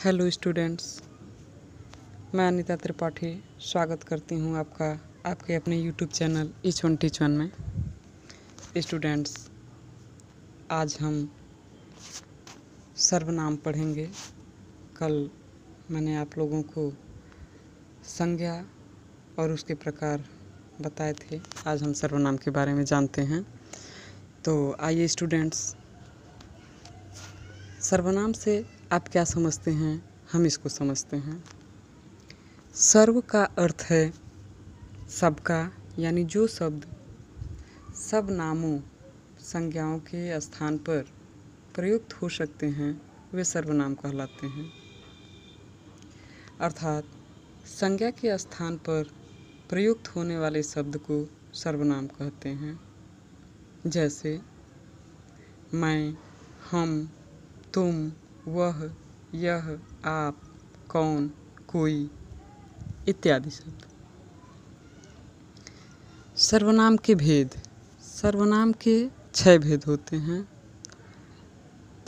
Hello students, मैं अनीता त्रिपाठी स्वागत करती हूँ आपका आपके अपने YouTube channel each one teach one में। स्टूडेंट्स, आज हम सर्वनाम पढ़ेंगे। कल मैंने आप लोगों को संज्ञा और उसके प्रकार बताए थे। आज हम सर्वनाम के बारे में जानते हैं। तो आइए स्टूडेंट्स, सर्वनाम से आप क्या समझते हैं, हम इसको समझते हैं। सर्व का अर्थ है सबका, यानी जो शब्द सब नामों संज्ञाओं के स्थान पर प्रयुक्त हो सकते हैं वे सर्वनाम कहलाते हैं। अर्थात संज्ञा के स्थान पर प्रयुक्त होने वाले शब्द को सर्वनाम कहते हैं। जैसे मैं, हम, तुम, वह, यह, आप, कौन, कोई इत्यादि शब्द। सर्वनाम के भेद। सर्वनाम के 6 भेद होते हैं।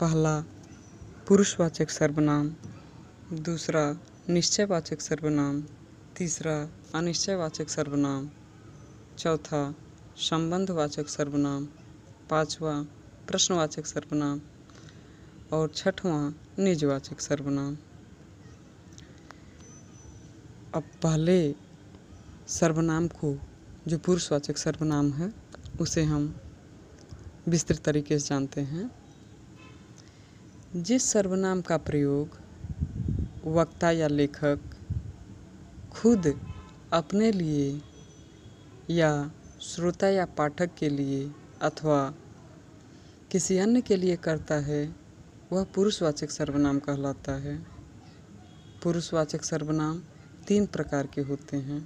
पहला पुरुषवाचक सर्वनाम, दूसरा निश्चयवाचक सर्वनाम, तीसरा अनिश्चयवाचक सर्वनाम, चौथा संबंधवाचक सर्वनाम, पांचवा प्रश्नवाचक सर्वनाम और छठवां निजवाचक सर्वनाम। अब पहले सर्वनाम को, जो पुरुषवाचक सर्वनाम है, उसे हम विस्तृत तरीके से जानते हैं। जिस सर्वनाम का प्रयोग वक्ता या लेखक खुद अपने लिए या श्रोता या पाठक के लिए अथवा किसी अन्य के लिए करता है वह पुरुषवाचक सर्वनाम कहलाता है। पुरुषवाचक सर्वनाम 3 प्रकार के होते हैं।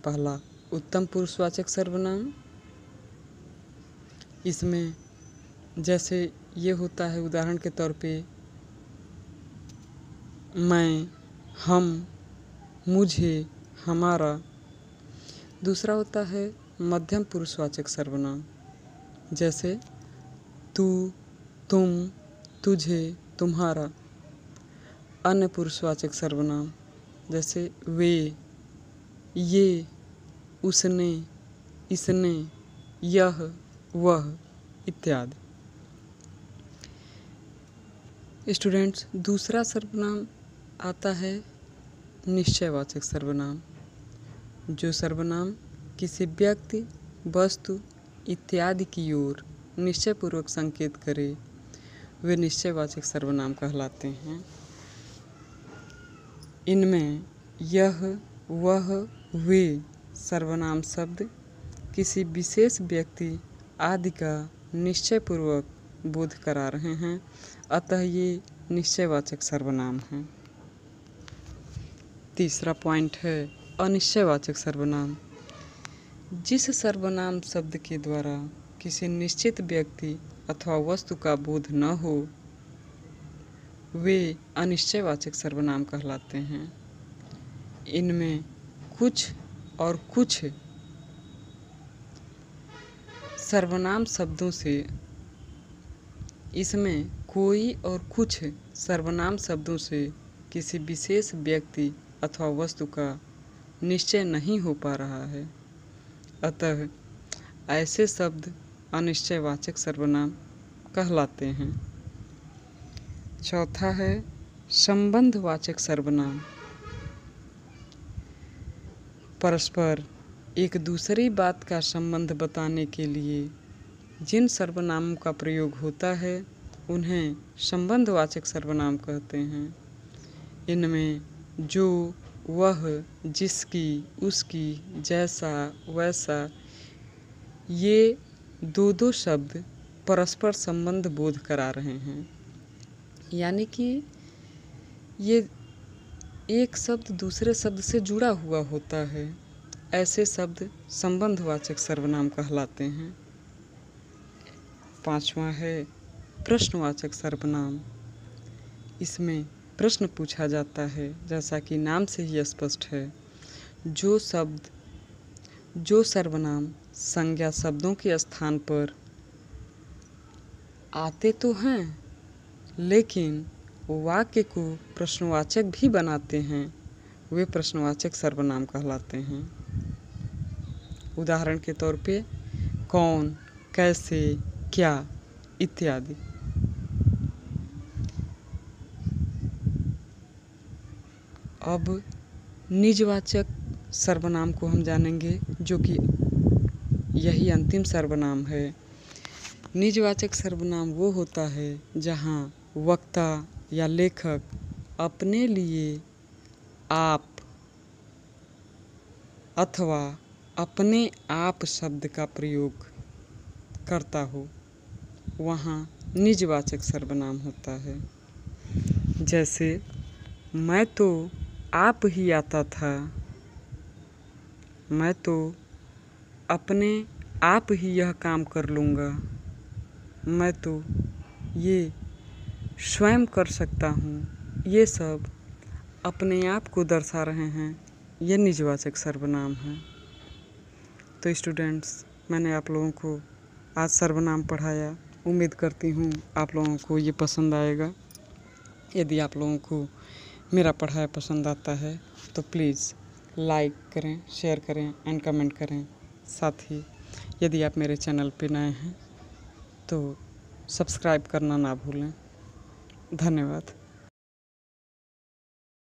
पहला उत्तम पुरुषवाचक सर्वनाम। इसमें जैसे ये होता है, उदाहरण के तौर पे मैं, हम, मुझे, हमारा। दूसरा होता है मध्यम पुरुषवाचक सर्वनाम, जैसे तू, तुम, तुझे, तुम्हारा। अन्य पुरुषवाचक सर्वनाम जैसे वे, ये, उसने, इसने, यह, वह इत्यादि। स्टूडेंट्स, दूसरा सर्वनाम आता है निश्चयवाचक सर्वनाम। जो सर्वनाम किसी व्यक्ति, वस्तु इत्यादि की ओर निश्चयपूर्वक संकेत करे वे निश्चयवाचक सर्वनाम कहलाते हैं। इनमें यह, वह, वे सर्वनाम शब्द किसी विशेष व्यक्ति आदि का निश्चयपूर्वक बोध करा रहे हैं, अतः ये निश्चयवाचक सर्वनाम हैं। तीसरा पॉइंट है अनिश्चयवाचक सर्वनाम। जिस सर्वनाम शब्द के द्वारा किसी निश्चित व्यक्ति अथवा वस्तु का बोध न हो वे अनिश्चयवाचक सर्वनाम कहलाते हैं। इनमें कुछ और कुछ सर्वनाम शब्दों से इसमें कोई और कुछ सर्वनाम शब्दों से किसी विशेष व्यक्ति अथवा वस्तु का निश्चय नहीं हो पा रहा है, अतः ऐसे शब्द अनिश्चयवाचक सर्वनाम कहलाते हैं। चौथा है संबंधवाचक सर्वनाम। परस्पर एक दूसरी बात का संबंध बताने के लिए जिन सर्वनामों का प्रयोग होता है उन्हें संबंधवाचक सर्वनाम कहते हैं। इनमें जो, वह, जिसकी, उसकी, जैसा, वैसा ये दो शब्द परस्पर संबंध बोध करा रहे हैं, यानी कि ये एक शब्द दूसरे शब्द से जुड़ा हुआ होता है। ऐसे शब्द संबंधवाचक सर्वनाम कहलाते हैं। पांचवा है प्रश्नवाचक सर्वनाम। इसमें प्रश्न पूछा जाता है, जैसा कि नाम से ही स्पष्ट है। जो सर्वनाम संज्ञा शब्दों के स्थान पर आते तो हैं लेकिन वाक्य को प्रश्नवाचक भी बनाते हैं वे प्रश्नवाचक सर्वनाम कहलाते हैं। उदाहरण के तौर पे कौन, कैसे, क्या इत्यादि। अब निजवाचक सर्वनाम को हम जानेंगे, जो कि यही अंतिम सर्वनाम है। निजवाचक सर्वनाम वो होता है जहाँ वक्ता या लेखक अपने लिए आप अथवा अपने आप शब्द का प्रयोग करता हो, वहाँ निजवाचक सर्वनाम होता है। जैसे मैं तो आप ही आता था, मैं तो अपने आप ही यह काम कर लूँगा, मैं तो ये स्वयं कर सकता हूँ। ये सब अपने आप को दर्शा रहे हैं, ये निजवाचक सर्वनाम है। तो स्टूडेंट्स, मैंने आप लोगों को आज सर्वनाम पढ़ाया। उम्मीद करती हूँ आप लोगों को ये पसंद आएगा। यदि आप लोगों को मेरा पढ़ाया पसंद आता है तो प्लीज़ लाइक करें, शेयर करें एंड कमेंट करें। साथ ही यदि आप मेरे चैनल पे नए हैं तो सब्सक्राइब करना ना भूलें। धन्यवाद।